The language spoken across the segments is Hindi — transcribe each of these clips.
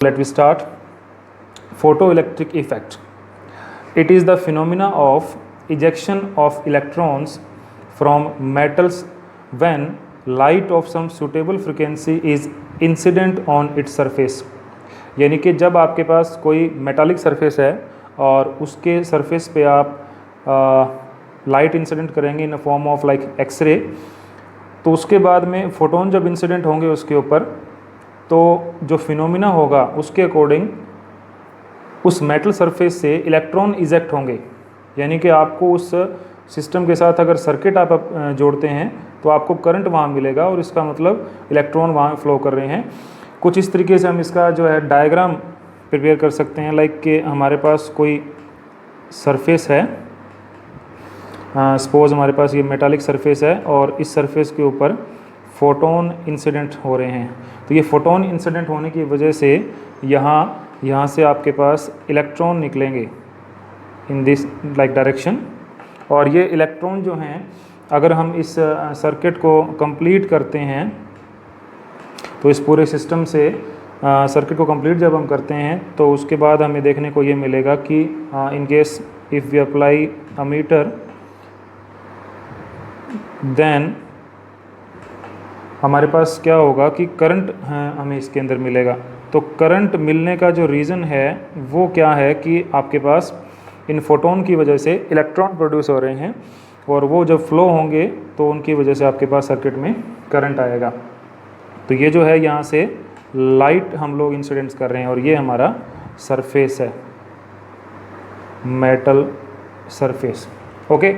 Let me start. Photoelectric effect. It is the phenomena of ejection of electrons from metals when light of some suitable frequency is incident on its surface. यानी कि जब आपके पास कोई मेटालिक सरफेस है और उसके सरफेस पे आप लाइट इंसिडेंट करेंगे in form of like X ray, तो उसके बाद में फोटोन जब इंसिडेंट होंगे उसके ऊपर, तो जो फिनोमिना होगा उसके अकॉर्डिंग उस मेटल सरफेस से इलेक्ट्रॉन इजेक्ट होंगे। यानी कि आपको उस सिस्टम के साथ अगर सर्किट आप जोड़ते हैं तो आपको करंट वहाँ मिलेगा और इसका मतलब इलेक्ट्रॉन वहाँ फ्लो कर रहे हैं। कुछ इस तरीके से हम इसका जो है डायग्राम प्रिपेयर कर सकते हैं। लाइक कि हमारे पास कोई सरफेस है, सपोज हमारे पास ये मेटालिक सरफेस है और इस सरफेस के ऊपर फोटोन इंसिडेंट हो रहे हैं। तो ये फोटोन इंसिडेंट होने की वजह से यहाँ से आपके पास इलेक्ट्रॉन निकलेंगे इन दिस लाइक डायरेक्शन। और ये इलेक्ट्रॉन जो हैं, अगर हम इस सर्किट को कंप्लीट करते हैं तो इस पूरे सिस्टम से सर्किट को कंप्लीट जब हम करते हैं तो उसके बाद हमें देखने को ये मिलेगा कि in case if we apply a meter, then हमारे पास क्या होगा कि करंट हमें इसके अंदर मिलेगा। तो करंट मिलने का जो रीज़न है वो क्या है कि आपके पास इन फोटोन की वजह से इलेक्ट्रॉन प्रोड्यूस हो रहे हैं और वो जब फ्लो होंगे तो उनकी वजह से आपके पास सर्किट में करंट आएगा। तो ये जो है यहाँ से लाइट हम लोग इंसिडेंट्स कर रहे हैं और ये हमारा सरफेस है, मेटल सरफेस। ओके,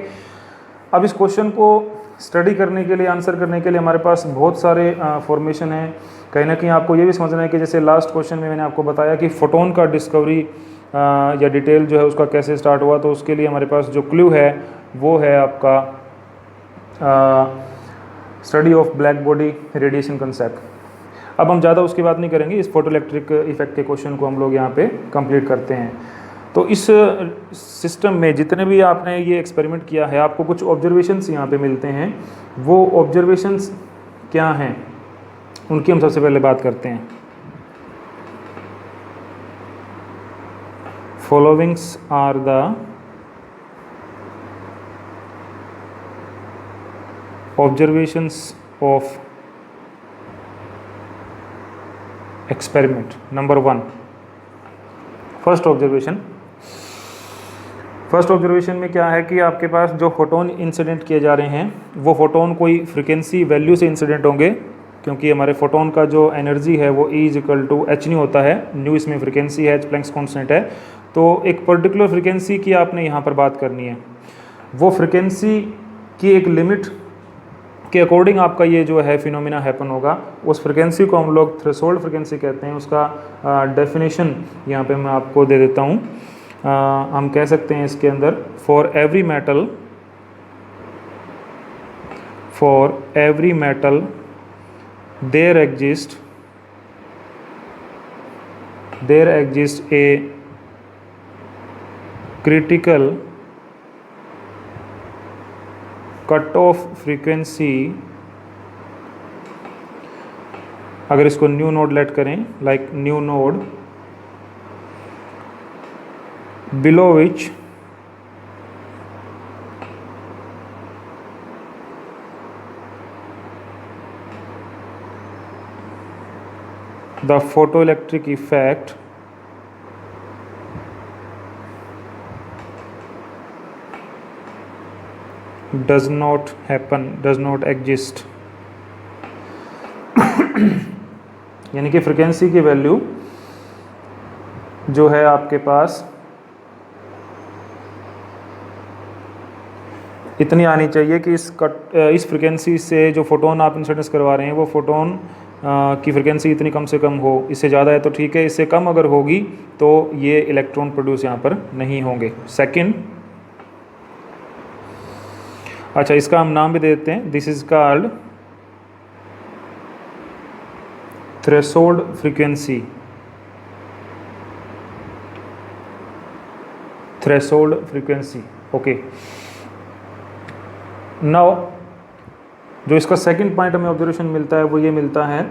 अब इस क्वेश्चन को स्टडी करने के लिए, आंसर करने के लिए हमारे पास बहुत सारे फॉर्मेशन हैं। कहीं ना कहीं आपको ये भी समझना है कि जैसे लास्ट क्वेश्चन में मैंने आपको बताया कि फोटोन का डिस्कवरी या डिटेल जो है उसका कैसे स्टार्ट हुआ, तो उसके लिए हमारे पास जो क्लू है वो है आपका study of black body radiation concept. अब हम ज़्यादा उसकी बात नहीं करेंगे, इस फोटो इलेक्ट्रिक इफेक्ट के क्वेश्चन को हम लोग यहाँ पे कंप्लीट करते हैं। तो इस सिस्टम में जितने भी आपने ये एक्सपेरिमेंट किया है, आपको कुछ ऑब्जर्वेशंस यहाँ पे मिलते हैं। वो ऑब्जर्वेशंस क्या हैं उनकी हम सबसे पहले बात करते हैं। Followings are the observations of experiment. Number 1, first observation में क्या है कि आपके पास जो फोटोन इंसिडेंट किए जा रहे हैं वो फोटोन कोई फ्रिक्वेंसी वैल्यू से इंसिडेंट होंगे, क्योंकि हमारे फोटोन का जो एनर्जी है वो E=h होता है। न्यू इसमें फ्रिक्वेंसी है, प्लैंक्स कांस्टेंट है। तो एक पर्टिकुलर फ्रिक्वेंसी की आपने यहाँ पर बात करनी है। वो फ्रिक्वेंसी की एक लिमिट के अकॉर्डिंग आपका ये जो है फिनोमिना हैपन होगा। उस फ्रिक्वेंसी को हम लोग थ्रेशोल्ड फ्रिक्वेंसी कहते हैं। उसका डेफिनेशन यहाँ पे मैं आपको दे देता हूँ। हम कह सकते हैं इसके अंदर, for every metal there exist a critical cut off frequency. अगर इसको न्यू नोड लेट करें, like nu naught below which the photoelectric effect does not exist। यानी कि फ्रिक्वेंसी की वैल्यू जो है आपके पास इतनी आनी चाहिए कि इस फ्रिक्वेंसी से जो फोटोन आप इंसिडेंस करवा रहे हैं वो फोटोन की फ्रिक्वेंसी इतनी कम से कम हो। इससे ज़्यादा है तो ठीक है, इससे कम अगर होगी तो ये इलेक्ट्रॉन प्रोड्यूस यहाँ पर नहीं होंगे। सेकंड, अच्छा इसका हम नाम भी दे देते हैं, this is called threshold frequency. Okay, now जो इसका सेकंड पॉइंट हमें ऑब्जर्वेशन मिलता है वो ये मिलता है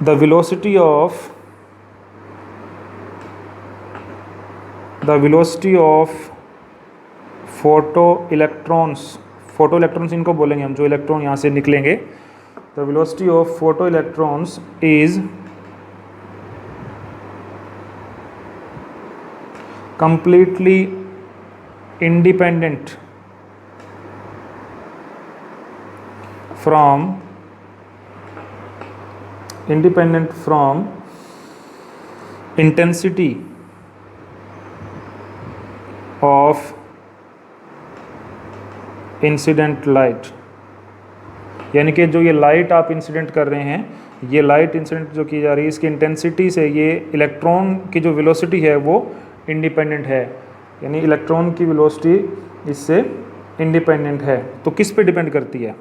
the velocity of photo electrons इनको बोलेंगे हम, जो इलेक्ट्रॉन यहाँ से निकलेंगे, the velocity of photo electrons is completely independent from intensity of incident light. यानी कि जो ये लाइट आप इंसिडेंट कर रहे हैं, ये लाइट इंसिडेंट जो की जा रही है, इसकी इंटेंसिटी से ये इलेक्ट्रॉन की जो वेलोसिटी है वो इंडिपेंडेंट है। यानी इलेक्ट्रॉन की वेलोसिटी इससे इंडिपेंडेंट है। तो किस पे डिपेंड करती है?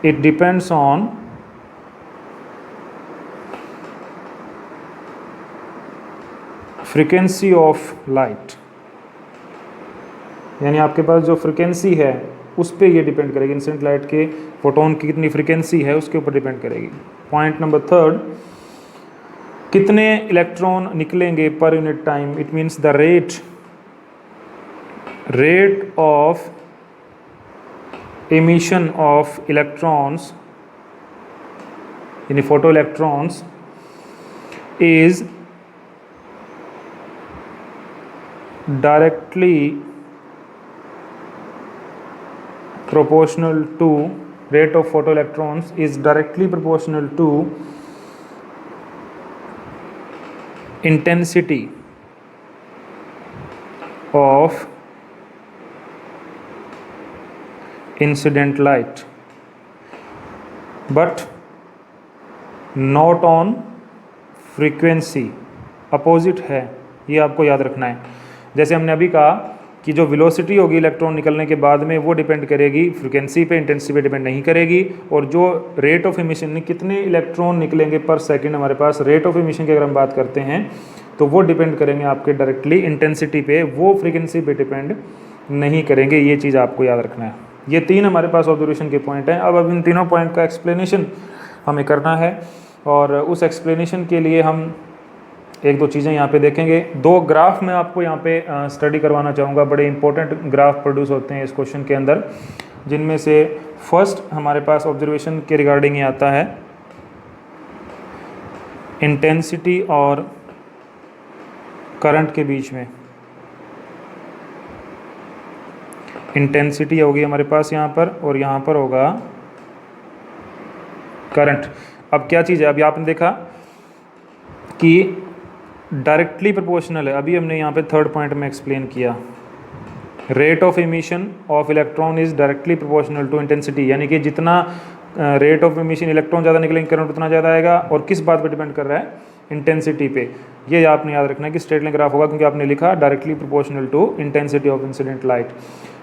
It depends on frequency of light. यानी आपके पास जो फ्रीक्वेंसी है उस पे ये डिपेंड करेगी, इंसिडेंट लाइट के फोटोन की कितनी फ्रीक्वेंसी है उसके ऊपर डिपेंड करेगी। पॉइंट नंबर थर्ड, कितने इलेक्ट्रॉन निकलेंगे per unit time? It means the rate of emission of electrons, यानी photo electrons, is directly proportional to rate of photoelectrons is directly proportional to intensity of incident light but not on frequency। Opposite है, ये आपको याद रखना है। जैसे हमने अभी कहा कि जो वेलोसिटी होगी इलेक्ट्रॉन निकलने के बाद में वो डिपेंड करेगी फ्रीक्वेंसी पे, इंटेंसिटी पे डिपेंड नहीं करेगी। और जो रेट ऑफ एमिशन, कितने इलेक्ट्रॉन निकलेंगे पर सेकंड हमारे पास, रेट ऑफ एमिशन की अगर हम बात करते हैं तो वो डिपेंड करेंगे आपके डायरेक्टली इंटेंसिटी पे, वो फ्रीक्वेंसी पे डिपेंड नहीं करेंगे। ये चीज़ आपको याद रखना है। ये तीन हमारे पास ऑब्जर्वेशन के पॉइंट हैं। अब इन तीनों पॉइंट का एक्सप्लेनेशन हमें करना है और उस एक्सप्लेनेशन के लिए हम एक दो चीज़ें यहाँ पे देखेंगे। दो ग्राफ मैं आपको यहाँ पे स्टडी करवाना चाहूँगा। बड़े इंपॉर्टेंट ग्राफ प्रोड्यूस होते हैं इस क्वेश्चन के अंदर, जिनमें से फर्स्ट हमारे पास ऑब्जर्वेशन के रिगार्डिंग ये आता है इंटेंसिटी और करंट के बीच में। इंटेंसिटी होगी हमारे पास यहाँ पर और यहाँ पर होगा करंट। अब क्या चीज़ है, अभी आपने देखा कि डायरेक्टली प्रोपोर्शनल है। अभी हमने यहाँ पे थर्ड पॉइंट में एक्सप्लेन किया, rate of emission of electron is directly proportional to intensity. यानी कि जितना रेट ऑफ एमिशन इलेक्ट्रॉन ज़्यादा निकलेंगे करंट उतना ज़्यादा आएगा। और किस बात पे डिपेंड कर रहा है? इंटेंसिटी पे। ये आपने याद रखना है कि स्ट्रेट लाइन ग्राफ होगा, क्योंकि आपने लिखा directly proportional to intensity of incident light.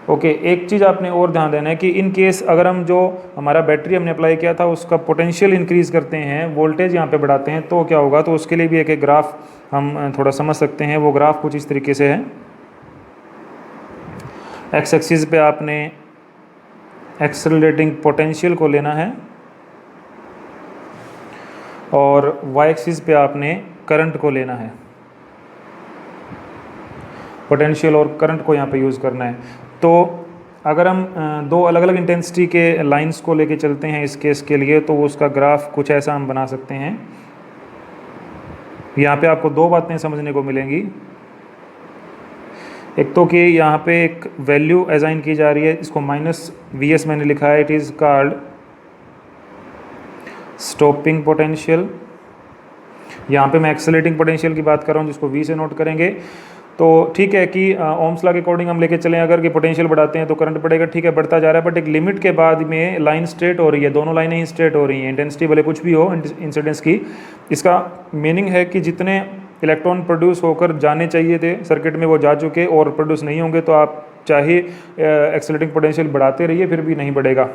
Okay, एक चीज़ आपने और ध्यान देना है कि इन केस अगर हम जो हमारा बैटरी हमने अप्लाई किया था उसका पोटेंशियल इंक्रीज़ करते हैं, वोल्टेज यहाँ पे बढ़ाते हैं, तो क्या होगा? तो उसके लिए भी एक ग्राफ हम थोड़ा समझ सकते हैं। वो ग्राफ कुछ इस तरीके से है। एक्स एक्सिस पे आपने एक्सेलरेटिंग पोटेंशियल को लेना है और वाई एक्सिस पे आपने करंट को लेना है। पोटेंशियल और करंट को यहाँ पे यूज़ करना है। तो अगर हम दो अलग अलग इंटेंसिटी के लाइंस को लेके चलते हैं इस केस के लिए, तो उसका ग्राफ कुछ ऐसा हम बना सकते हैं। यहाँ पे आपको दो बातें समझने को मिलेंगी। एक तो कि यहाँ पे एक वैल्यू असाइन की जा रही है, इसको -Vs मैंने लिखा है। It is called stopping potential. यहाँ पे मैं एक्सेलरेटिंग पोटेंशियल की बात कर रहा हूँ, जिसको V से नोट करेंगे। तो ठीक है कि ओम्स लॉ के अकॉर्डिंग हम लेके चलें, अगर कि पोटेंशियल बढ़ाते हैं तो करंट बढ़ेगा, ठीक है, बढ़ता जा रहा है। बट एक लिमिट के बाद में लाइन स्ट्रेट हो रही है, दोनों लाइनें ही स्ट्रेट हो रही हैं, इंटेंसिटी भले कुछ भी हो इंसिडेंस की। इसका मीनिंग है कि जितने इलेक्ट्रॉन प्रोड्यूस होकर जाने चाहिए थे सर्किट में वो जा चुके और प्रोड्यूस नहीं होंगे, तो आप चाहे एक्सेलरेटिंग पोटेंशियल बढ़ाते रहिए फिर भी नहीं बढ़ेगा।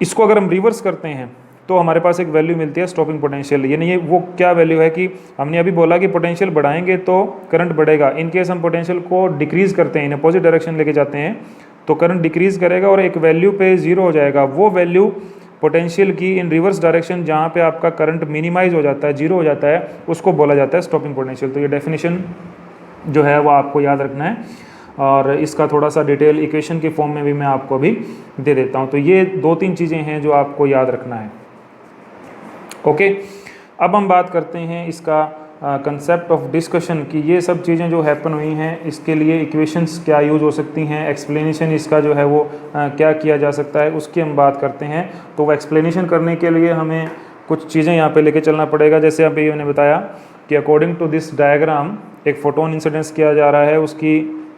इसको अगर हम रिवर्स करते हैं तो हमारे पास एक वैल्यू मिलती है स्टॉपिंग पोटेंशियल। यानी ये वो क्या वैल्यू है कि हमने अभी बोला कि पोटेंशियल बढ़ाएंगे तो करंट बढ़ेगा। इन केस हम पोटेंशियल को डिक्रीज़ करते हैं, इन अपोजिट डायरेक्शन लेके जाते हैं, तो करंट डिक्रीज़ करेगा और एक वैल्यू पे ज़ीरो हो जाएगा। वो वैल्यू पोटेंशियल की इन रिवर्स डायरेक्शन, जहाँ पे आपका करंट मिनिमाइज हो जाता है, जीरो हो जाता है, उसको बोला जाता है स्टॉपिंग पोटेंशियल। तो ये डेफिनेशन जो है वो आपको याद रखना है, और इसका थोड़ा सा डिटेल इक्वेशन के फॉर्म में भी मैं आपको अभी दे देता हूँ। तो ये 2-3 चीज़ें हैं जो आपको याद रखना है। ओके, अब हम बात करते हैं इसका कंसेप्ट ऑफ डिस्कशन की ये सब चीज़ें जो हैपन हुई हैं इसके लिए इक्वेशंस क्या यूज़ हो सकती हैं, एक्सप्लेनेशन इसका जो है वो क्या किया जा सकता है, उसकी हम बात करते हैं। तो वो एक्सप्लेनेशन करने के लिए हमें कुछ चीज़ें यहाँ पे लेके चलना पड़ेगा। जैसे अभी मैंने बताया कि अकॉर्डिंग टू दिस डायग्राम एक फोटोन इंसिडेंस किया जा रहा है, उसकी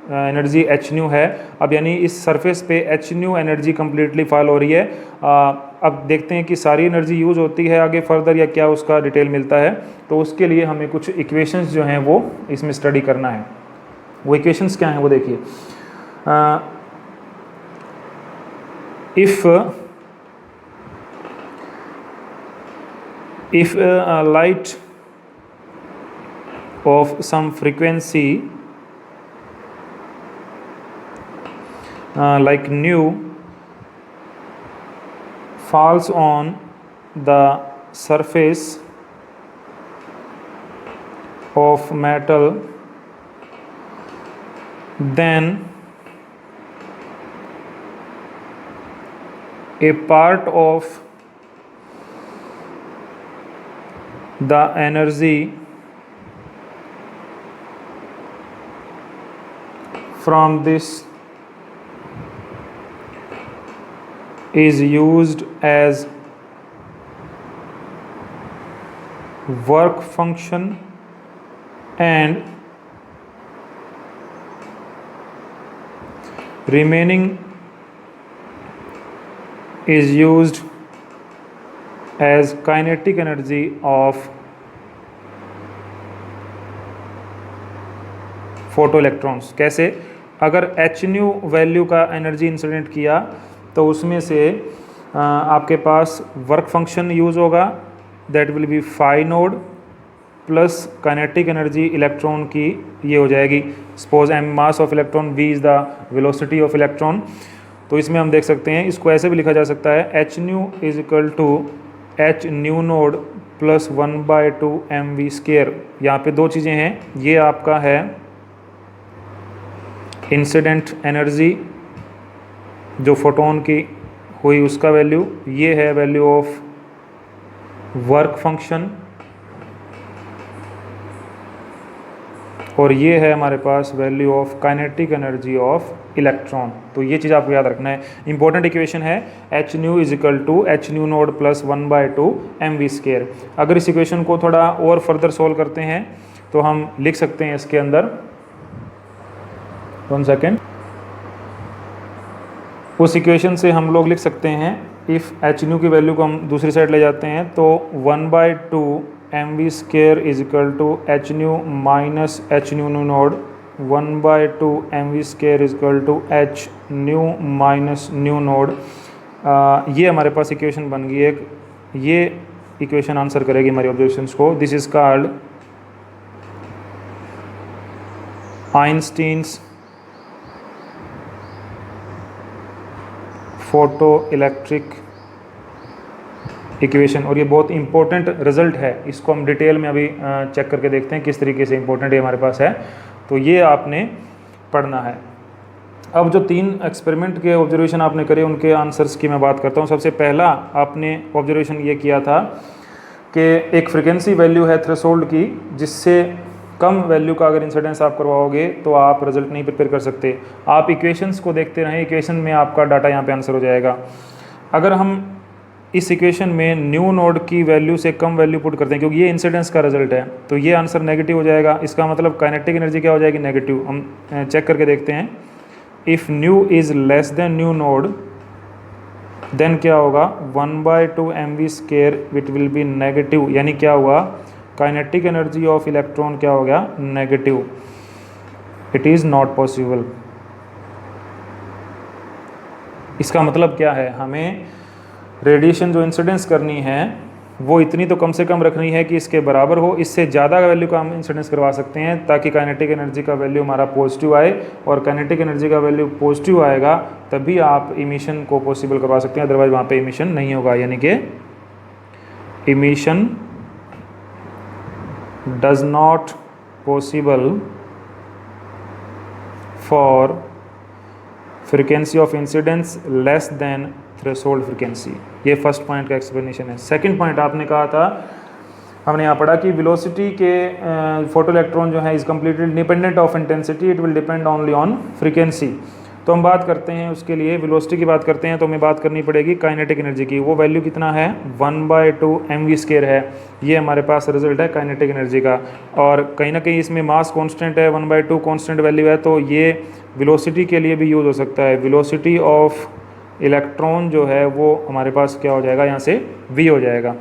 एनर्जी एच न्यू है। अब यानी इस सरफेस पे H new energy completely fall हो रही है। अब देखते हैं कि सारी एनर्जी यूज़ होती है आगे फर्दर या क्या उसका डिटेल मिलता है। तो उसके लिए हमें कुछ इक्वेशंस जो हैं वो इसमें स्टडी करना है। वो इक्वेशंस क्या हैं वो देखिए। if light of some frequency like nu falls on the surface of metal, then a part of the energy from this is used as work function and remaining is used as kinetic energy of photoelectrons. कैसे? अगर एच न्यू वैल्यू का एनर्जी इंसिडेंट किया तो उसमें से आपके पास वर्क फंक्शन यूज़ होगा, that will be phi naught plus kinetic energy electron की ये हो जाएगी। Suppose M mass of electron, V is the velocity of electron. तो इसमें हम देख सकते हैं, इसको ऐसे भी लिखा जा सकता है, H nu is equal to H nu naught plus 1/2 M we square. यहाँ पे दो चीज़ें हैं, ये आपका है इंसिडेंट एनर्जी जो फोटोन की हुई उसका वैल्यू, ये है वैल्यू ऑफ वर्क फंक्शन, और ये है हमारे पास value of kinetic energy of electron. तो ये चीज़ आपको याद रखना है, इंपॉर्टेंट इक्वेशन है H nu is equal to H nu naught plus 1/2 M we square. अगर इस इक्वेशन को थोड़ा और फर्दर सोल्व करते हैं तो हम लिख सकते हैं इसके अंदर, 1 सेकेंड, उस इक्वेशन से हम लोग लिख सकते हैं, इफ़ एच न्यू की वैल्यू को हम दूसरी साइड ले जाते हैं तो 1/2 M we square is equal to H nu minus H nu nu naught, 1/2 M we square is equal to H nu minus nu naught. ये हमारे पास इक्वेशन बन गई एक, ये इक्वेशन आंसर करेगी हमारी ऑब्जर्वेशंस को। This is called Einstein's photo electric equation, और ये बहुत इंपॉर्टेंट रिजल्ट है। इसको हम डिटेल में अभी चेक करके देखते हैं किस तरीके से इंपॉर्टेंट ये हमारे पास है। तो ये आपने पढ़ना है। अब जो 3 एक्सपेरिमेंट के ऑब्जर्वेशन आपने करे उनके आंसर्स की मैं बात करता हूँ। सबसे पहला आपने ऑब्जर्वेशन ये किया था कि एक फ्रिक्वेंसी वैल्यू है थ्रेशोल्ड की, जिससे कम वैल्यू का अगर इंसिडेंस आप करवाओगे तो आप रिजल्ट नहीं प्रिपेयर कर सकते। आप इक्वेशंस को देखते रहें, इक्वेशन में आपका डाटा यहाँ पे आंसर हो जाएगा। अगर हम इस इक्वेशन में न्यू नोड की वैल्यू से कम वैल्यू पुट करते हैं, क्योंकि ये इंसिडेंस का रिजल्ट है, तो ये आंसर नेगेटिव हो जाएगा। इसका मतलब काइनेटिक एनर्जी क्या हो जाएगी? नेगेटिव। हम चेक करके देखते हैं, if nu is less than nu naught then क्या होगा? 1/2 M we square it will be negative. यानी क्या हुआ? काइनेटिक एनर्जी ऑफ इलेक्ट्रॉन क्या हो गया? Negative. It is not possible. इसका मतलब क्या है? हमें रेडिएशन जो इंसिडेंस करनी है वो इतनी तो कम से कम रखनी है कि इसके बराबर हो, इससे ज़्यादा वैल्यू का हम इंसिडेंस करवा सकते हैं ताकि काइनेटिक एनर्जी का वैल्यू हमारा पॉजिटिव आए, और काइनेटिक एनर्जी का वैल्यू पॉजिटिव आएगा तभी आप इमिशन को पॉसिबल करवा सकते हैं, अदरवाइज वहाँ पे इमिशन नहीं होगा, यानी कि emission does not possible for frequency of incidence less than threshold frequency. ये फर्स्ट पॉइंट का एक्सप्लेनेशन है। सेकंड पॉइंट आपने कहा था, हमने यहाँ पढ़ा कि वेलोसिटी के फोटो इलेक्ट्रॉन जो है is completely independent of intensity, it will depend only on frequency. तो हम बात करते हैं उसके लिए, वेलोसिटी की बात करते हैं तो हमें बात करनी पड़ेगी काइनेटिक एनर्जी की। वो वैल्यू कितना है, 1/2 mv² है। ये हमारे पास रिजल्ट है काइनेटिक एनर्जी का, और कहीं ना कहीं इसमें मास कांस्टेंट है, 1/2 कांस्टेंट वैल्यू है, तो ये वेलोसिटी के लिए भी यूज़ हो सकता है। वेलोसिटी ऑफ इलेक्ट्रॉन जो है वो हमारे पास क्या हो जाएगा, यहाँ से v हो जाएगा,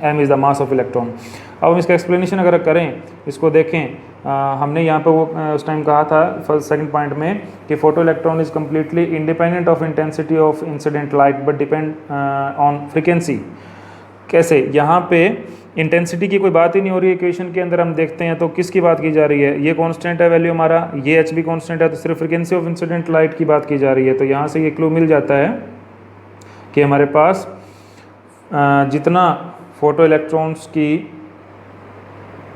m is the mass of electron. अब हम इसका एक्सप्लेनेशन अगर करें, इसको देखें, हमने यहाँ पे वो उस टाइम कहा था फर्स्ट सेकंड पॉइंट में कि photo electron is completely independent of intensity of incident light but depend on frequency. कैसे, यहाँ पे इंटेंसिटी की कोई बात ही नहीं हो रही है इक्वेशन के अंदर। हम देखते हैं तो किसकी बात की जा रही है, ये कांस्टेंट है वैल्यू हमारा, ये h भी कांस्टेंट है, तो सिर्फ फ्रीक्वेंसी ऑफ इंसिडेंट लाइट की बात की जा रही है। तो यहाँ से ये क्लू मिल जाता है कि हमारे पास जितना फोटो इलेक्ट्रॉन्स की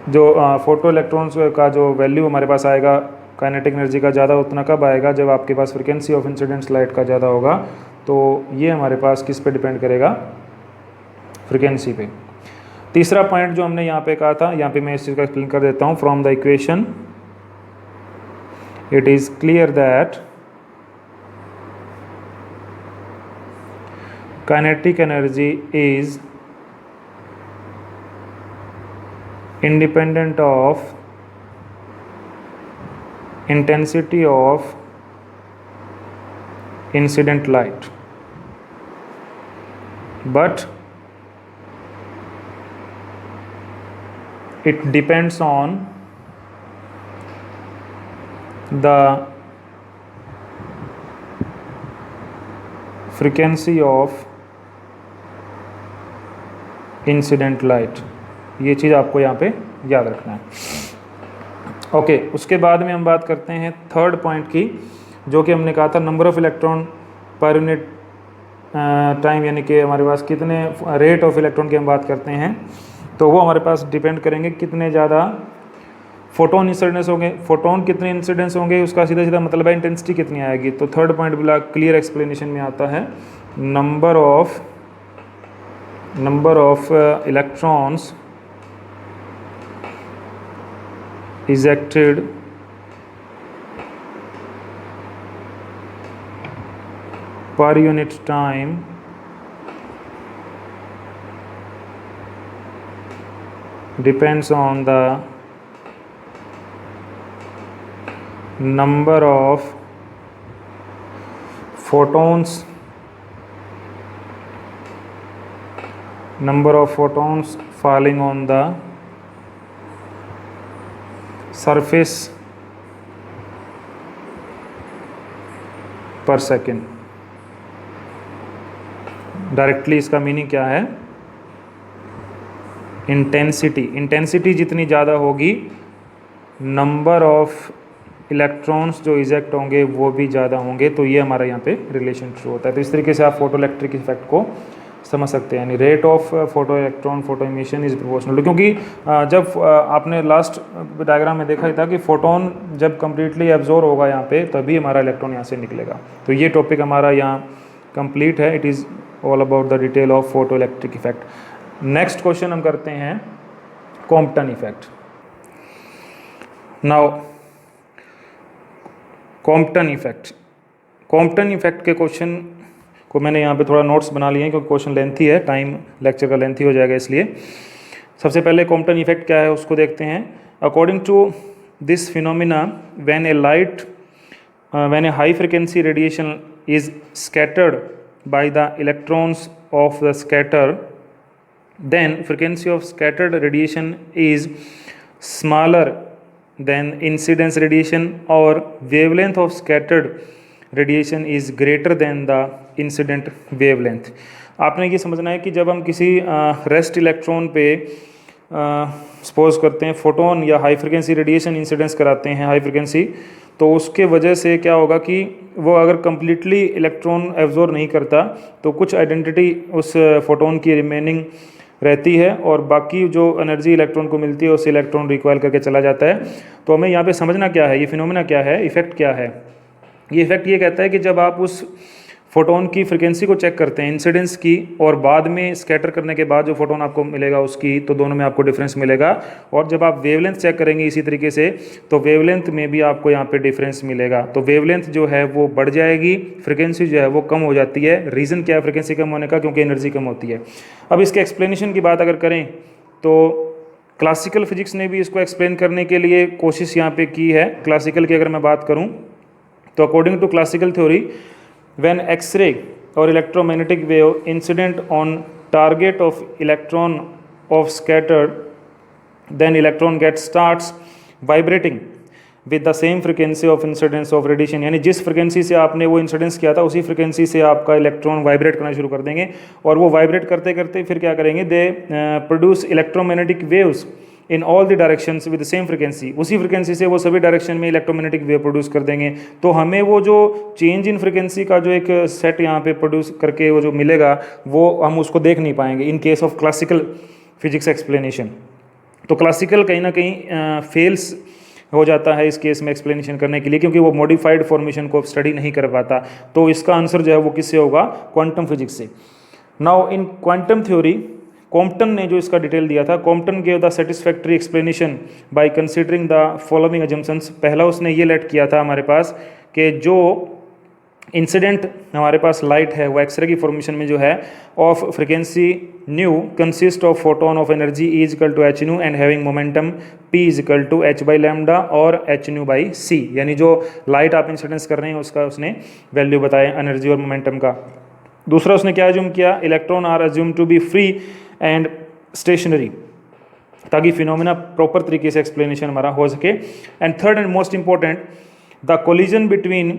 जो फोटो इलेक्ट्रॉन्स का जो वैल्यू हमारे पास आएगा काइनेटिक एनर्जी का ज़्यादा, उतना कब आएगा, जब आपके पास फ्रीक्वेंसी ऑफ इंसिडेंट लाइट का ज़्यादा होगा। तो ये हमारे पास किस पे डिपेंड करेगा, फ्रीक्वेंसी पे। तीसरा पॉइंट जो हमने यहाँ पे कहा था, यहाँ पे मैं इस चीज़ का एक्सप्लेन कर देता हूँ। From the equation it is clear that kinetic energy is independent of intensity of incident light, but it depends on the frequency of incident light। ये चीज़ आपको यहाँ पे याद रखना है। ओके, उसके बाद में हम बात करते हैं थर्ड पॉइंट की, जो कि हमने कहा था number of electron per unit time, यानी कि हमारे पास कितने रेट ऑफ इलेक्ट्रॉन की हम बात करते हैं, तो वो हमारे पास डिपेंड करेंगे कितने ज़्यादा फोटोन इंसिडेंस होंगे। फोटोन कितने इंसिडेंस होंगे उसका सीधा सीधा मतलब है इंटेंसिटी कितनी आएगी। तो थर्ड पॉइंट बिला क्लियर एक्सप्लेनेशन में आता है, number of electrons ejected per unit time depends on the number of photons falling on the surface पर सेकेंड। डायरेक्टली इसका मीनिंग क्या है, इंटेंसिटी जितनी ज़्यादा होगी, नंबर ऑफ इलेक्ट्रॉन्स जो इजेक्ट होंगे वो भी ज़्यादा होंगे। तो ये हमारा यहाँ पे रिलेशन शुरू होता है। तो इस तरीके से आप फोटो इलेक्ट्रिक इफेक्ट को समझ सकते हैं, यानी rate of photo electron photo emission is proportional. क्योंकि जब आपने लास्ट डायग्राम में देखा ही था कि फोटोन जब कम्प्लीटली एब्जॉर्ब होगा यहाँ पे, तभी हमारा इलेक्ट्रॉन यहाँ से निकलेगा। तो ये टॉपिक हमारा यहाँ कंप्लीट है। It is all about the detail of photo electric effect. Next question हम करते हैं Compton effect. Now Compton effect के क्वेश्चन को मैंने यहाँ पे थोड़ा नोट्स बना लिए हैं क्योंकि क्वेश्चन लेंथी है, टाइम लेक्चर का लेंथी हो जाएगा इसलिए। सबसे पहले कॉम्पटन इफेक्ट क्या है उसको देखते हैं। According to this phenomena, when a high frequency radiation is scattered by the electrons of the scatter, then frequency of scattered radiation is smaller than incidence radiation, or wavelength of scattered radiation is greater than the incident wavelength। आपने ये समझना है कि जब हम किसी रेस्ट इलेक्ट्रॉन पे सपोज करते हैं फोटोन या हाई फ्रिक्वेंसी रेडिएशन इंसिडेंस कराते हैं हाई फ्रिक्वेंसी, तो उसके वजह से क्या होगा कि वो अगर कम्प्लीटली इलेक्ट्रॉन एब्जॉर्ब नहीं करता तो कुछ आइडेंटिटी उस फोटोन की रिमेनिंग रहती है और बाकी जो एनर्जी इलेक्ट्रॉन को मिलती है उससे इलेक्ट्रॉन रिकॉइल करके चला जाता है। तो हमें यहाँ पे समझना क्या है, ये फिनोमेना क्या है, इफेक्ट क्या है। ये इफेक्ट ये कहता है कि जब आप उस फोटोन की फ्रिक्वेंसी को चेक करते हैं इंसिडेंस की और बाद में स्कैटर करने के बाद जो फोटोन आपको मिलेगा उसकी, तो दोनों में आपको डिफरेंस मिलेगा। और जब आप वेवलेंथ चेक करेंगे इसी तरीके से तो वेवलेंथ में भी आपको यहाँ पे डिफरेंस मिलेगा। तो वेवलेंथ जो है वो बढ़ जाएगी, फ्रिक्वेंसी जो है वो कम हो जाती है। रीज़न क्या है फ्रिक्वेंसी कम होने का? क्योंकि एनर्जी कम होती है। अब इसके एक्सप्लेनेशन की बात अगर करें तो क्लासिकल फिजिक्स ने भी इसको एक्सप्लेन करने के लिए कोशिश यहाँ पे की है। क्लासिकल की अगर मैं बात करूँ तो according to classical theory, when X-ray or electromagnetic wave incident on target of electron of scattered, then electron starts vibrating with the same frequency of incidence of radiation। यानी जिस फ्रिक्वेंसी से आपने वो इंसिडेंस किया था उसी फ्रिक्वेंसी से आपका इलेक्ट्रॉन वाइब्रेट करना शुरू कर देंगे और वो वाइब्रेट करते करते फिर क्या करेंगे, they produce electromagnetic waves in all the directions with same frequency. उसी फ्रिक्वेंसी से वो सभी डायरेक्शन में इलेक्ट्रोमैग्नेटिक वेव प्रोड्यूस कर देंगे। तो हमें वो जो चेंज इन फ्रिक्वेंसी का जो एक सेट यहाँ पे प्रोड्यूस करके वो जो मिलेगा वो हम उसको देख नहीं पाएंगे in case of classical physics explanation. तो क्लासिकल कहीं ना कहीं फेल्स हो जाता है इस केस में एक्सप्लेनेशन करने के लिए, क्योंकि वो मॉडिफाइड फॉर्मेशन को स्टडी नहीं कर पाता। तो इसका आंसर जो है वो किससे होगा? क्वांटम फिजिक्स से। Now in quantum theory Compton ने जो इसका डिटेल दिया था, Compton gave the satisfactory explanation by considering the following assumptions. पहला उसने ये लेट किया था हमारे पास कि जो इंसिडेंट हमारे पास लाइट है वो एक्सरे की फॉर्मेशन में जो है of frequency nu consist of photon of energy is equal to H nu and having momentum P is equal to H by lambda और एच न्यू बाई सी। यानी जो लाइट आप इंसिडेंस कर रहे हैं उसका उसने वैल्यू बताया एनर्जी और मोमेंटम का। दूसरा उसने क्या अज्यूम किया, electron are assume to be free and stationary, ताकि फिनोमेना प्रॉपर तरीके से एक्सप्लेनेशन हमारा हो सके। And third and most important, the collision between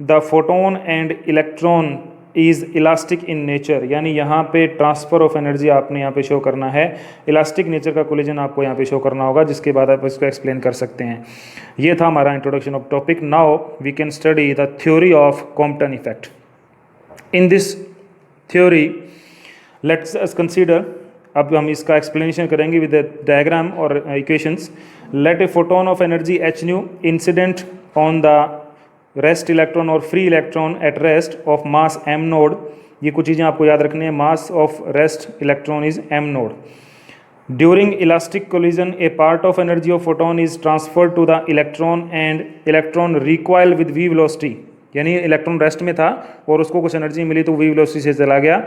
the photon and electron is elastic in nature. यानी यहाँ पे ट्रांसफर ऑफ एनर्जी आपने यहाँ पे शो करना है, इलास्टिक नेचर का कोलिजन आपको यहाँ पे शो करना होगा, जिसके बाद आप इसको एक्सप्लेन कर सकते हैं। ये था हमारा introduction of topic. Now we can study the theory of Compton effect. In this theory let's us consider, अब हम इसका एक्सप्लेनेशन करेंगे विद डायग्राम और equations. Let a photon of energy h nu incident on the rest electron और free electron at rest of mass m naught. ये कुछ चीज़ें आपको याद रखनी है। Mass of rest electron is m naught. During elastic collision A part of energy of photon is transferred to the electron and electron recoil with V velocity. यानी इलेक्ट्रॉन रेस्ट में था और उसको कुछ एनर्जी मिली तो वी वेलोसिटी से चला गया,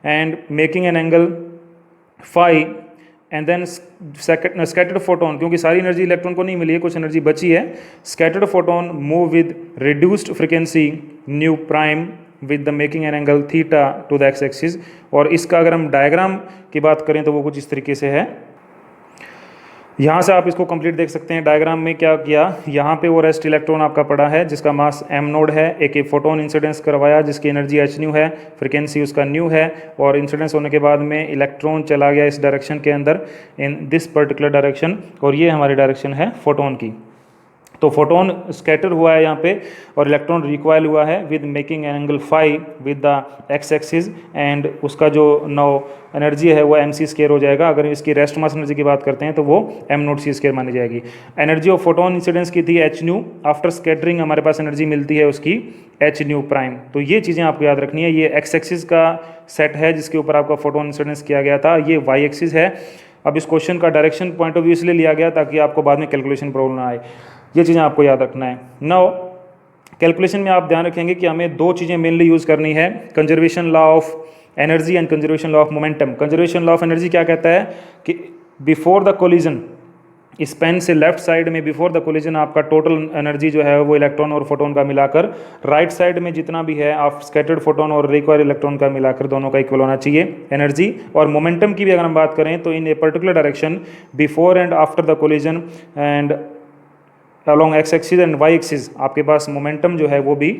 and making an angle phi, and then scattered photon, क्योंकि सारी एनर्जी इलेक्ट्रॉन को नहीं मिली है, कुछ एनर्जी बची है, scattered photon move with reduced frequency new prime with the making an angle theta two the X axis. और इसका अगर हम डायग्राम की बात करें तो वो कुछ इस तरीके से है। यहाँ से आप इसको कंप्लीट देख सकते हैं। डायग्राम में क्या किया, यहाँ पे वो रेस्ट इलेक्ट्रॉन आपका पड़ा है जिसका मास एम नोड है, एक फोटोन इंसिडेंस करवाया जिसकी एनर्जी एच न्यू है, फ्रिक्वेंसी उसका न्यू है, और इंसिडेंस होने के बाद में इलेक्ट्रॉन चला गया इस डायरेक्शन के अंदर, इन दिस पर्टिकुलर डायरेक्शन, और ये हमारी डायरेक्शन है फोटोन की। तो फोटोन स्कैटर हुआ है यहाँ पे और इलेक्ट्रॉन रिकॉइल हुआ है with making an angle phi with the X axis, and उसका जो नो एनर्जी है वो एम सी स्केयर हो जाएगा। अगर इसकी रेस्ट मास एनर्जी की बात करते हैं तो वो एम नोट सी स्केयर मानी जाएगी। एनर्जी ऑफ फोटोन इंसिडेंस की थी एच न्यू, आफ्टर स्कैटरिंग हमारे पास एनर्जी मिलती है उसकी एच न्यू प्राइम। तो ये चीज़ें आपको याद रखनी है। ये एक्स एक्सिस का सेट है जिसके ऊपर आपका फोटोन इंसिडेंस किया गया था, ये वाई एक्सिस है। अब इस क्वेश्चन का डायरेक्शन पॉइंट ऑफ व्यू इसलिए लिया गया ताकि आपको बाद में कैलकुलेशन प्रॉब्लम ना आए। ये चीज़ें आपको याद रखना है। नाउ कैलकुलेशन में आप ध्यान रखेंगे कि हमें दो चीज़ें मेनली यूज़ करनी है, conservation law of energy and conservation law of momentum. Conservation law of energy क्या कहता है कि बिफोर द कोलिजन, इस पेन से लेफ्ट साइड में बिफोर द कोलिजन आपका टोटल एनर्जी जो है वो इलेक्ट्रॉन और फोटोन का मिलाकर, राइट साइड में जितना भी है आप स्कैटर्ड फोटोन और रिकॉइल इलेक्ट्रॉन का मिलाकर दोनों का इक्वल होना चाहिए एनर्जी। और मोमेंटम की भी अगर हम बात करें तो in a particular direction before and after the collision and along x axis and y axis आपके पास मोमेंटम जो है वो भी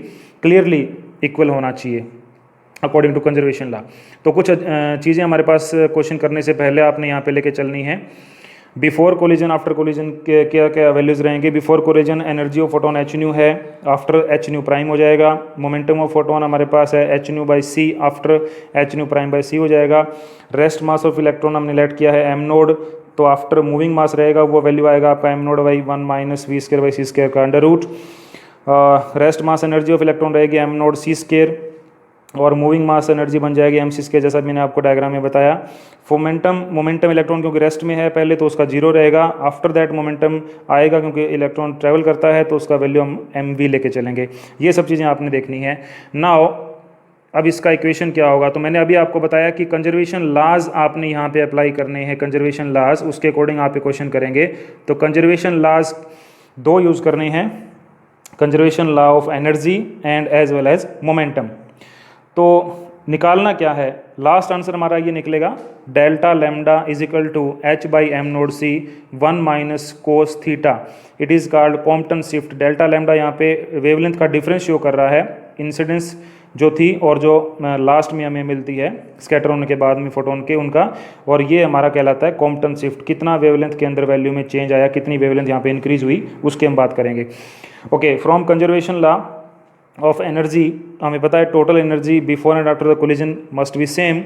क्लियरली इक्वल होना चाहिए। According to conservation law. तो कुछ चीज़ें हमारे पास क्वेश्चन करने से पहले आपने यहाँ पे लेके चलनी है। बिफोर कोलिजन, आफ्टर कोलिजन के क्या क्या वैल्यूज़ रहेंगे। Before collision energy of photon h nu है, आफ्टर एच न्यू प्राइम हो जाएगा। मोमेंटम ऑफ फोटोन हमारे पास है H nu by c, after h nu prime by c हो जाएगा। रेस्ट मास ऑफ इलेक्ट्रॉन हमने लेट किया है एम नोड, तो आफ्टर मूविंग मास रहेगा वो वैल्यू आएगा आपका m naught by 1 minus we square by C square का under root. Rest mass energy of electron रहेगी एम नोड सी स्केयर, और मूविंग मास एनर्जी बन जाएगी एम सी स्केयर, जैसा मैंने आपको डायग्राम में बताया। मोमेंटम इलेक्ट्रॉन क्योंकि रेस्ट में है पहले तो उसका जीरो रहेगा, आफ्टर दैट मोमेंटम आएगा क्योंकि इलेक्ट्रॉन ट्रैवल करता है तो उसका वैल्यू हम एम वी लेके चलेंगे। ये सब चीज़ें आपने देखनी है। नाउ अब इसका इक्वेशन क्या होगा, तो मैंने अभी आपको बताया कि कंजर्वेशन लॉज आपने यहाँ पे अप्लाई करने हैं, कंजर्वेशन लॉज उसके अकॉर्डिंग आप क्वेश्चन करेंगे। तो कंजर्वेशन लॉज दो यूज़ करने हैं, conservation law of energy and as well as momentum. तो निकालना क्या है, लास्ट आंसर हमारा ये निकलेगा delta lambda is equal to H by M naught C 1 minus cos theta. It is called Compton shift. Delta lambda यहाँ पे वेवलेंथ का डिफरेंस शो कर रहा है, इंसिडेंस जो थी और जो लास्ट में हमें मिलती है स्कैटर होने के बाद में फोटोन के उनका, और ये हमारा कहलाता है कॉम्पटन शिफ्ट। कितना वेवलेंथ के अंदर वैल्यू में चेंज आया, कितनी वेवलेंथ यहाँ पे इंक्रीज हुई, उसकी हम बात करेंगे। Okay, from conservation law of energy हमें पता है total energy before and after the collision must be same.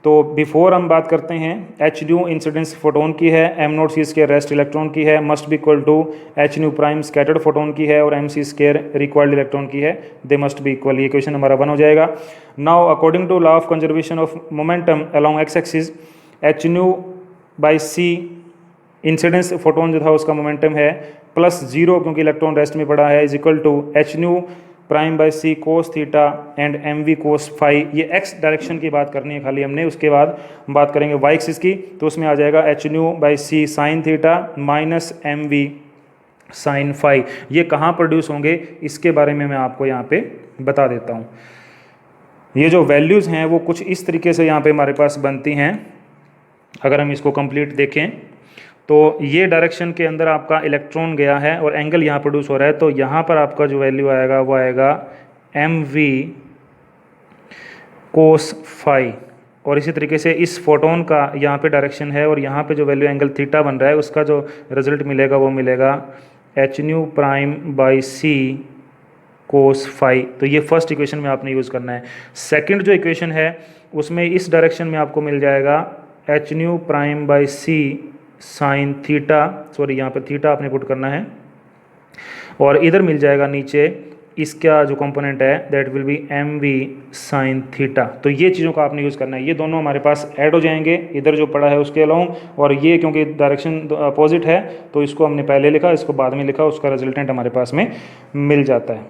तो बिफोर हम बात करते हैं एच न्यू इंसिडेंस फोटोन की है, M naught C square rest electron की है, must be equal to H nu prime scattered photon की है, और M C square required electron की है, दे मस्ट बी इक्वल। ये क्वेश्चन हमारा 1 हो जाएगा। Now according to law of conservation of momentum along X axis, H nu by C incidence photon जो था उसका मोमेंटम है प्लस जीरो क्योंकि इलेक्ट्रॉन रेस्ट में पड़ा है, is equal to H nu prime by C cos theta and M V cos phi. ये एक्स डायरेक्शन की बात करनी है खाली हमने, उसके बाद हम बात करेंगे वाई एक्सिस की, तो उसमें आ जाएगा H nu by C sine theta minus M V sine phi. ये कहाँ प्रोड्यूस होंगे इसके बारे में मैं आपको यहाँ पे बता देता हूँ। ये जो वैल्यूज़ हैं वो कुछ इस तरीके से यहाँ पे हमारे पास बनती हैं। अगर हम इसको कंप्लीट देखें तो ये डायरेक्शन के अंदर आपका इलेक्ट्रॉन गया है और एंगल यहाँ प्रोड्यूस हो रहा है, तो यहाँ पर आपका जो वैल्यू आएगा वो आएगा एम वी कोस फाई। और इसी तरीके से इस फोटोन का यहाँ पे डायरेक्शन है और यहाँ पे जो वैल्यू एंगल थीटा बन रहा है उसका जो रिजल्ट मिलेगा वो मिलेगा H nu prime by C cos phi. तो ये फर्स्ट इक्वेशन में आपने यूज़ करना है। सेकंड जो इक्वेशन है उसमें इस डायरेक्शन में आपको मिल जाएगा H nu prime by C sine theta, sorry यहाँ पर थीटा आपने पुट करना है, और इधर मिल जाएगा नीचे इसका जो कंपोनेंट है that will be M V sine theta. तो ये चीज़ों का आपने यूज़ करना है, ये दोनों हमारे पास ऐड हो जाएंगे इधर जो पड़ा है उसके अलाउंग, और ये क्योंकि डायरेक्शन अपोजिट है तो इसको हमने पहले लिखा, इसको बाद में लिखा, उसका रिजल्टेंट हमारे पास में मिल जाता है।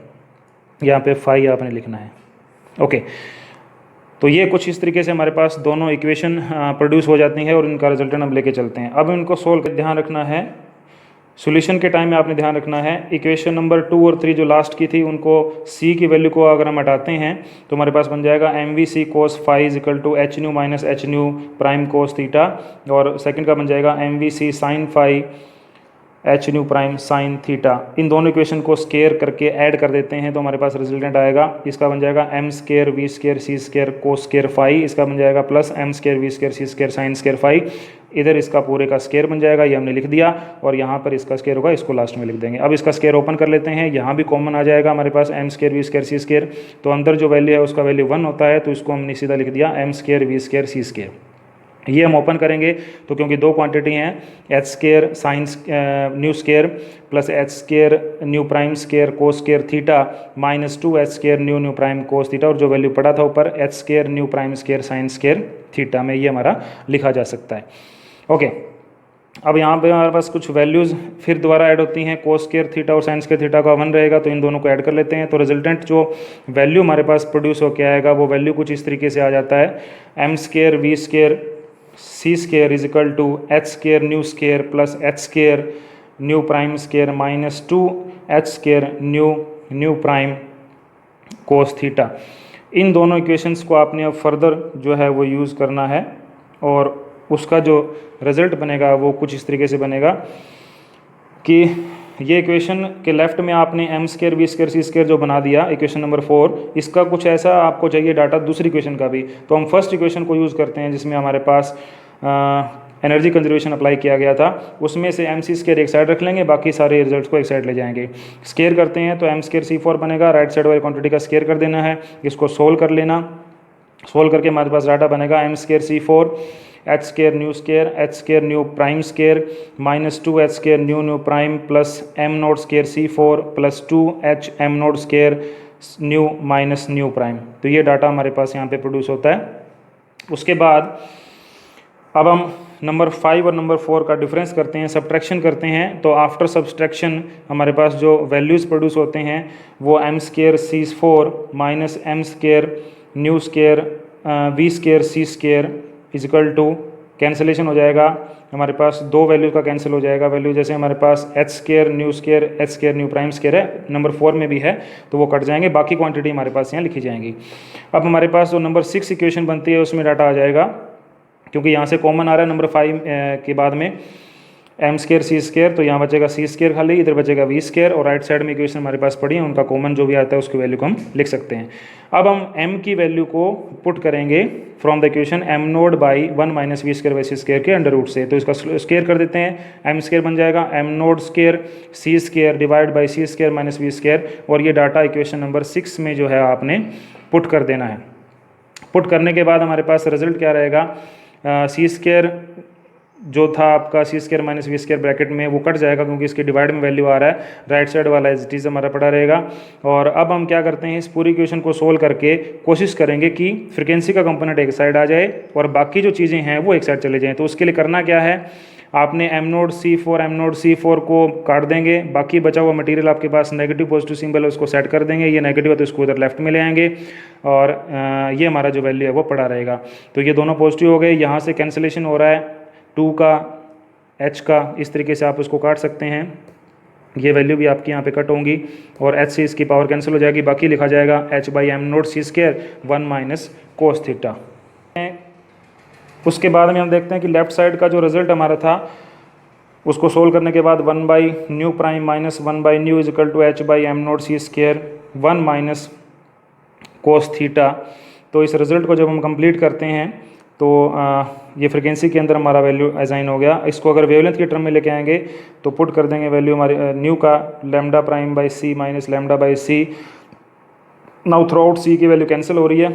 यहाँ पे फाई आपने लिखना है। ओके, तो ये कुछ इस तरीके से हमारे पास दोनों इक्वेशन प्रोड्यूस हो जाती हैं और इनका रिजल्टेंट हम लेके चलते हैं। अब इनको सोल्व कर ध्यान रखना है, सॉल्यूशन के टाइम में आपने ध्यान रखना है इक्वेशन नंबर 2 और 3 जो लास्ट की थी उनको c की वैल्यू को अगर हम हटाते हैं तो हमारे पास बन जाएगा m v c cos phi is equal to H nu minus H nu prime cos theta, और सेकंड का बन जाएगा m v c sine phi h nu prime sine theta. इन दोनों इक्वेशन को स्केयर करके ऐड कर देते हैं तो हमारे पास रिजल्टेंट आएगा, इसका बन जाएगा M square we square C square cos square phi, इसका बन जाएगा plus M square we square C square sine square phi. इधर इसका पूरे का स्केयर बन जाएगा, ये हमने लिख दिया, और यहाँ पर इसका स्केयर होगा, इसको लास्ट में लिख देंगे। अब इसका स्केयर ओपन कर लेते हैं, यहाँ भी कॉमन आ जाएगा हमारे पास m square we square C square, तो अंदर जो वैल्यू है उसका वैल्यू 1 होता है, तो इसको हमने सीधा लिख दिया M square we square C square. ये हम ओपन करेंगे तो क्योंकि दो क्वांटिटी हैं H square sine nu square plus H square nu prime square cos square theta minus 2 H square nu nu prime cos theta, और जो वैल्यू पड़ा था ऊपर H square nu prime square sine square theta में, ये हमारा लिखा जा सकता है। ओके, अब यहाँ पे हमारे पास कुछ वैल्यूज़ फिर दोबारा ऐड होती हैं, कोस स्केयर थीटा और साइन स्केयर थीटा का 1 रहेगा, तो इन दोनों को ऐड कर लेते हैं। तो रिजल्टेंट जो वैल्यू हमारे पास प्रोड्यूस होकर आएगा वो वैल्यू कुछ इस तरीके से आ जाता है, m square we square C square is equal to h square nu square plus H square nu prime square minus 2 H square nu prime cos theta. इन दोनों इक्वेशंस को आपने अब फर्दर जो है वो यूज़ करना है, और उसका जो रिज़ल्ट बनेगा वो कुछ इस तरीके से बनेगा कि ये इक्वेशन के लेफ्ट में आपने एम स्केयर बी स्केयर सी स्केयर जो बना दिया इक्वेशन नंबर 4, इसका कुछ ऐसा आपको चाहिए डाटा दूसरी इक्वेशन का भी, तो हम फर्स्ट इक्वेशन को यूज़ करते हैं जिसमें हमारे पास एनर्जी कंजर्वेशन अप्लाई किया गया था। उसमें से एम सी स्केयर एक साइड रख लेंगे, बाकी सारे रिजल्ट्स को एक साइड ले जाएंगे। स्केयर करते हैं तो एम स्केयर C4 बनेगा, राइट साइड वाली क्वांटिटी का स्केयर कर देना है, इसको सोल्व कर लेना। सोल्व करके हमारे पास डाटा बनेगा M square C4 H square nu prime square minus 2 H square nu prime plus M naught square C4 plus 2 H M naught square nu minus nu prime. तो ये डाटा हमारे पास यहाँ पे प्रोड्यूस होता है। उसके बाद अब हम नंबर 5 और नंबर 4 का डिफरेंस करते हैं, सब्ट्रैक्शन करते हैं। तो आफ्टर सब्सट्रैक्शन हमारे पास जो वैल्यूज़ प्रोड्यूस होते हैं वो M square C4 minus M square nu square we square C square is equal to cancellation हो जाएगा। हमारे पास दो वैल्यू का कैंसिल हो जाएगा। वैल्यू जैसे हमारे पास H square nu prime square है, नंबर 4 में भी है, तो वो कट जाएंगे, बाकी क्वांटिटी हमारे पास यहाँ लिखी जाएंगी। अब हमारे पास जो नंबर 6 इक्वेशन बनती है उसमें डाटा आ जाएगा, क्योंकि यहाँ से कॉमन आ रहा है नंबर 5 के बाद में एम स्केयर सी स्केयर, तो यहाँ बचेगा सी स्केयर खाली, इधर बचेगा वी स्केयर, और राइट साइड में इक्वेशन हमारे पास पड़ी है, उनका कॉमन जो भी आता है उसकी वैल्यू को हम लिख सकते हैं। अब हम m की वैल्यू को पुट करेंगे from the equation M naught by 1 minus we square by C square के अंडर रूट से, तो इसका स्केयर कर देते हैं। एम स्केयर बन जाएगा M naught square C square divide by C square minus we square, और ये डाटा इक्वेशन नंबर 6 में जो है आपने पुट कर देना है। पुट करने के बाद हमारे पास रिजल्ट क्या रहेगा, सी स्केयर जो था आपका C square minus we square bracket में वो कट जाएगा, क्योंकि इसके डिवाइड में वैल्यू आ रहा है, राइट साइड वाला एज इट इज़ हमारा पड़ा रहेगा। और अब हम क्या करते हैं, इस पूरी इक्वेशन को सोल्व करके कोशिश करेंगे कि फ्रिक्वेंसी का कंपोनेंट एक साइड आ जाए और बाकी जो चीज़ें हैं वो एक साइड चले जाएँ। तो उसके लिए करना क्या है, आपने एम नोड C4 को काट देंगे, बाकी बचा हुआ मटेरियल आपके पास नेगेटिव पॉजिटिव सिंबल है उसको सेट कर देंगे, ये नेगेटिव है तो इसको उधर लेफ्ट में ले आएंगे, और ये हमारा जो वैल्यू है वो पड़ा रहेगा। तो ये दोनों पॉजिटिव हो गए, यहाँ से कैंसिलेशन हो रहा है 2 का h का, इस तरीके से आप उसको काट सकते हैं, ये वैल्यू भी आपकी यहाँ पे कट होंगी और h से इसकी पावर कैंसिल हो जाएगी, बाकी लिखा जाएगा h by M naught C square 1 minus cos theta. उसके बाद में हम देखते हैं कि लेफ्ट साइड का जो रिजल्ट हमारा था उसको सोल्व करने के बाद 1 by nu prime minus 1 by nu is equal to h by M naught C square 1 minus cos theta. तो इस रिजल्ट को जब हम कंप्लीट करते हैं तो ये फ्रिक्वेंसी के अंदर हमारा वैल्यू असाइन हो गया। इसको अगर वेवलेंथ के टर्म में लेके आएंगे तो पुट कर देंगे वैल्यू हमारी न्यू का lambda prime by C minus lambda by C. Now throughout C की वैल्यू कैंसिल हो रही है,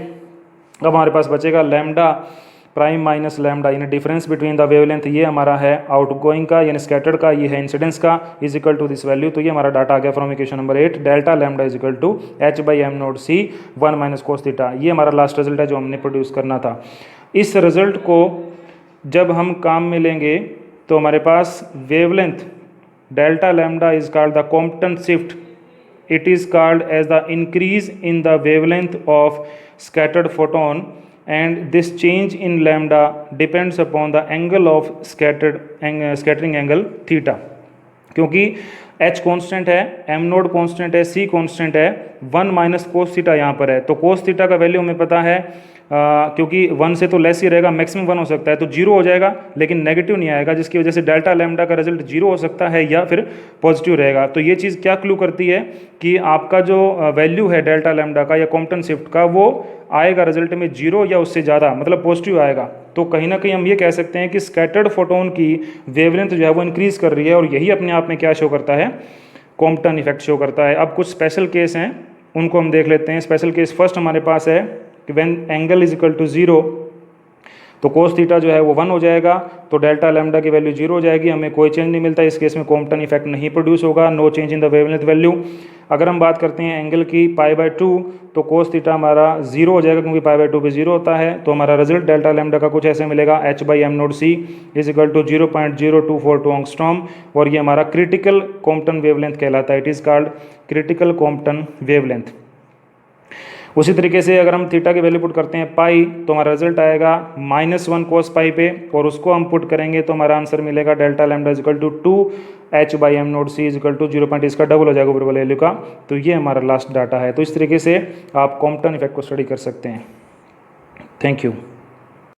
अब हमारे पास बचेगा लैम्डा प्राइम माइनस लैम्डा, यानी डिफरेंस बिटवीन द वेवलेंथ, ये हमारा है आउटगोइंग का यानी स्कैटर्ड का, ये है इंसिडेंस का, is equal to this value. तो ये हमारा डाटा आ गया from equation number 8, delta lambda is equal to h by M naught C 1 minus cos theta. ये हमारा लास्ट रिजल्ट है जो हमने प्रोड्यूस करना था। इस रिजल्ट को जब हम काम में लेंगे तो हमारे पास wavelength delta lambda is called the Compton shift, it is called as the increase in the wavelength of scattered photon and this change in lambda depends upon the angle of scattering angle theta। क्योंकि h कांस्टेंट है, m नोड कांस्टेंट है, c कांस्टेंट है, 1 माइनस कोस थीटा यहाँ पर है, तो कोस थीटा का वैल्यू हमें पता है क्योंकि 1 से तो लेस ही रहेगा, मैक्सिमम 1 हो सकता है, तो 0 हो जाएगा लेकिन नेगेटिव नहीं आएगा, जिसकी वजह से डेल्टा लैम्डा का रिजल्ट 0 हो सकता है या फिर पॉजिटिव रहेगा। तो ये चीज़ क्या क्लू करती है कि आपका जो वैल्यू है डेल्टा लैम्डा का या कॉम्पटन शिफ्ट का वो आएगा रिजल्ट में 0 या उससे ज़्यादा, मतलब पॉजिटिव आएगा। तो कहीं ना कहीं हम ये कह सकते हैं कि स्कैटर्ड फोटोन की वेवलेंथ जो है वो इंक्रीज़ कर रही है, और यही अपने आप में क्या शो करता है, कॉम्पटन इफेक्ट शो करता है। अब कुछ स्पेशल केस हैं उनको हम देख लेते हैं। स्पेशल केस फर्स्ट हमारे पास है कि when angle is equal to 0 तो कोस थीटा जो है वो 1 हो जाएगा, तो डेल्टा लैम्डा की वैल्यू 0 हो जाएगी, हमें कोई चेंज नहीं मिलता। इस केस में कॉम्पटन इफेक्ट नहीं प्रोड्यूस होगा, no change in the wavelength value. अगर हम बात करते हैं एंगल की π/2 तो कोस थीटा हमारा 0 हो जाएगा, क्योंकि π/2 पे 0 होता है। तो हमारा रिजल्ट डेल्टा लैम्डा का कुछ ऐसे मिलेगा, h by M naught C is equal to 0.0242 angstrom, और ये हमारा क्रिटिकल कॉम्पटन वेवलेंथ कहलाता है। It is called critical Compton wavelength. उसी तरीके से अगर हम थीटा की वैल्यू पुट करते हैं पाई तो हमारा रिजल्ट आएगा -1 कोस पाई पे, और उसको हम पुट करेंगे तो हमारा आंसर मिलेगा delta lambda is equal to 2h by M naught C is equal to 0. इसका डबल हो जाएगा ऊपर वाले वैल्यू का। तो ये हमारा लास्ट डाटा है। तो इस तरीके से आप कॉम्पटन इफेक्ट को स्टडी कर सकते हैं। Thank you.